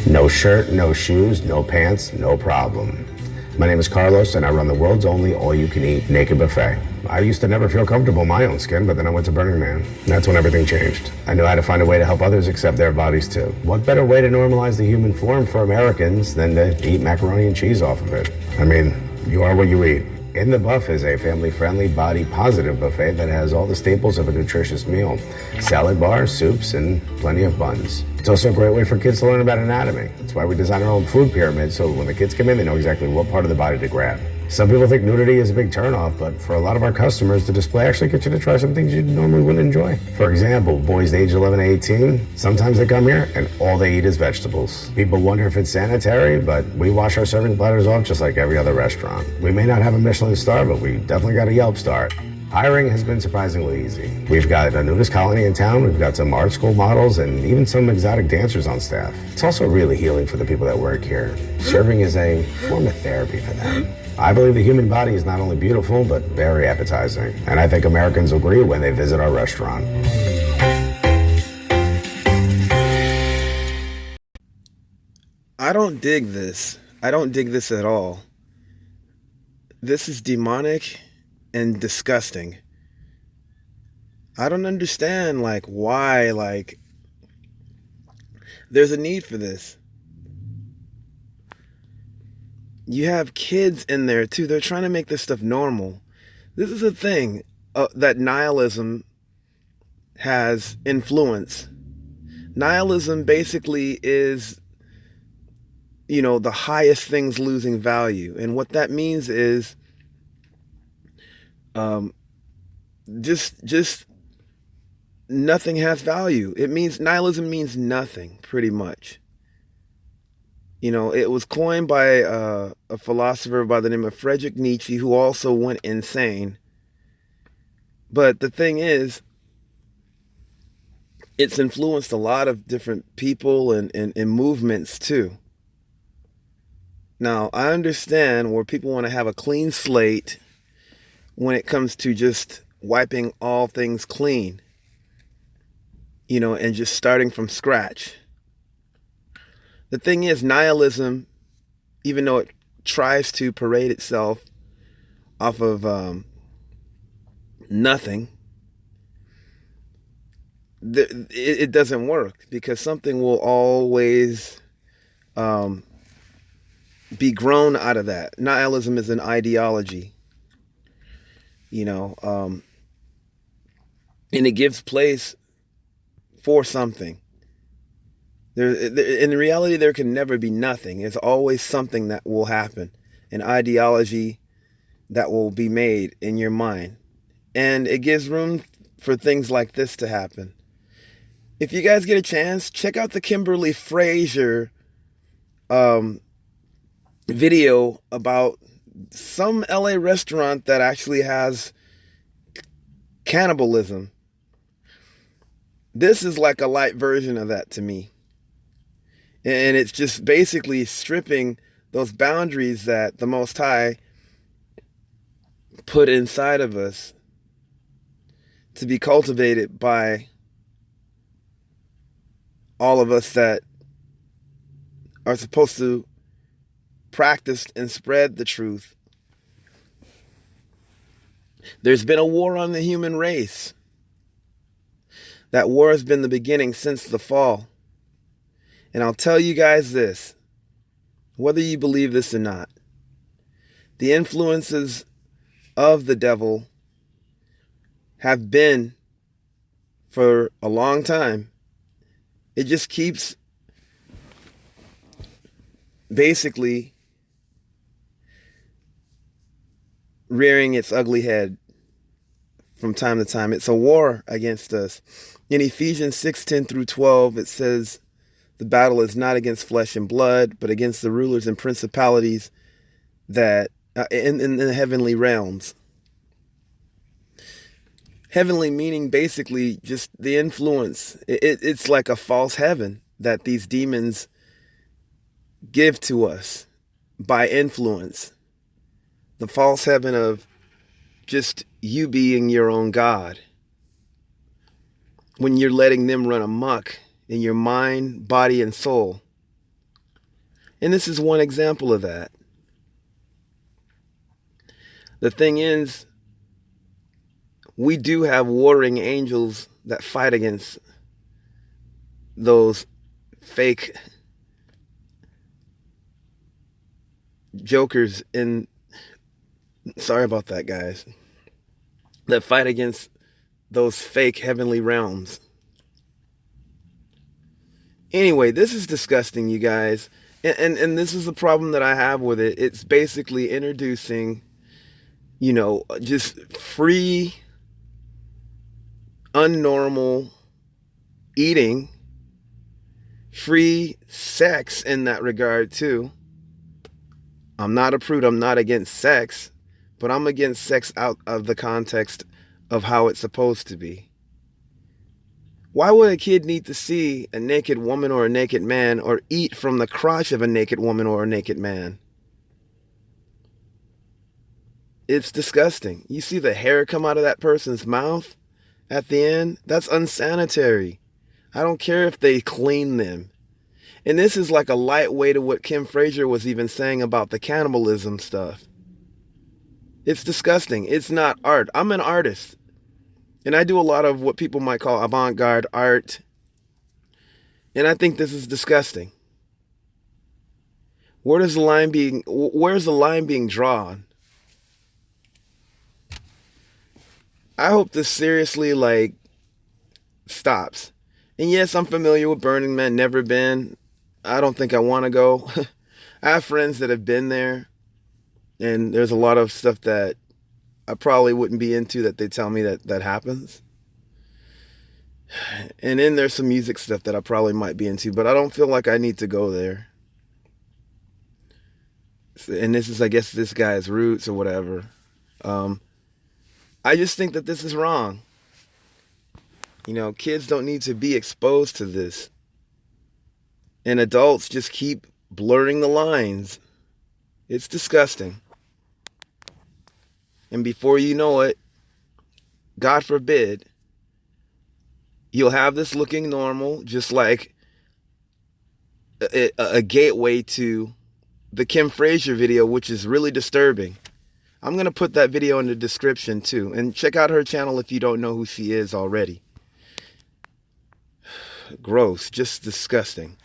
No shirt, no shoes, no pants, no problem. My name is Carlos, and I run the world's only all-you-can-eat Nekkid buffet. I used to never feel comfortable in my own skin, but then I went to Burning Man. That's when everything changed. I knew how to find a way to help others accept their bodies too. What better way to normalize the human form for Americans than to eat macaroni and cheese off of it? I mean, you are what you eat. In the Buff is a family-friendly, body-positive buffet that has all the staples of a nutritious meal. Salad bars, soups, and plenty of buns. It's also a great way for kids to learn about anatomy. That's why we design our own food pyramid, so when the kids come in, they know exactly what part of the body to grab. Some people think nudity is a big turnoff, but for a lot of our customers, the display actually gets you to try some things you normally wouldn't enjoy. For example, boys aged 11 to 18, sometimes they come here and all they eat is vegetables. People wonder if it's sanitary, but we wash our serving platters off just like every other restaurant. We may not have a Michelin star, but we definitely got a Yelp star. Hiring has been surprisingly easy. We've got a nudist colony in town, we've got some art school models, and even some exotic dancers on staff. It's also really healing for the people that work here. Serving is a form of therapy for them. I believe the human body is not only beautiful, but very appetizing. And I think Americans agree when they visit our restaurant. I don't dig this. I don't dig this at all. This is demonic and disgusting. I don't understand, why, there's a need for this. You have kids in there too. They're trying to make this stuff normal. This is a thing that nihilism has influence. Nihilism basically is, the highest things losing value. And what that means is just nothing has value. It means nihilism means nothing, pretty much. It was coined by a philosopher by the name of Friedrich Nietzsche, who also went insane. But the thing is, it's influenced a lot of different people and movements too. Now, I understand where people want to have a clean slate when it comes to just wiping all things clean, and just starting from scratch. The thing is, nihilism, even though it tries to parade itself off of nothing, it doesn't work, because something will always be grown out of that. Nihilism is an ideology, and it gives place for something. In reality, there can never be nothing. It's always something that will happen, an ideology that will be made in your mind. And it gives room for things like this to happen. If you guys get a chance, check out the Kimberly Frazier video about some LA restaurant that actually has cannibalism. This is like a light version of that to me. And it's just basically stripping those boundaries that the Most High put inside of us to be cultivated by all of us that are supposed to practice and spread the truth. There's been a war on the human race. That war has been the beginning since the fall. And I'll tell you guys this, whether you believe this or not, the influences of the devil have been for a long time. It just keeps basically rearing its ugly head from time to time. It's a war against us. In Ephesians 6:10 through 12, it says, the battle is not against flesh and blood, but against the rulers and principalities that in the heavenly realms. Heavenly meaning basically just the influence. It's like a false heaven that these demons give to us by influence. The false heaven of just you being your own God. When you're letting them run amok in your mind, body, and soul. And this is one example of that. The thing is, we do have warring angels that fight against those fake jokers sorry about that, guys, that fight against those fake heavenly realms. Anyway, this is disgusting, you guys. And this is the problem that I have with it. It's basically introducing, just free, unnormal eating, free sex in that regard too. I'm not a prude, I'm not against sex, but I'm against sex out of the context of how it's supposed to be. Why would a kid need to see a naked woman or a naked man or eat from the crotch of a naked woman or a naked man? It's disgusting. You see the hair come out of that person's mouth at the end? That's unsanitary. I don't care if they clean them. And this is like a lightweight of what Kim Frazier was even saying about the cannibalism stuff. It's disgusting. It's not art. I'm an artist. And I do a lot of what people might call avant-garde art. And I think this is disgusting. Where's the line being drawn? I hope this seriously stops. And yes, I'm familiar with Burning Man, never been. I don't think I want to go. I have friends that have been there, and there's a lot of stuff that I probably wouldn't be into that they tell me that happens. And then there's some music stuff that I probably might be into, but I don't feel like I need to go there. And this is, I guess, this guy's roots or whatever. I just think that this is wrong. Kids don't need to be exposed to this. And adults just keep blurring the lines. It's disgusting. And before you know it, God forbid, you'll have this looking normal, just like a gateway to the Kim Frazier video, which is really disturbing. I'm going to put that video in the description too. And check out her channel if you don't know who she is already. Gross, just disgusting.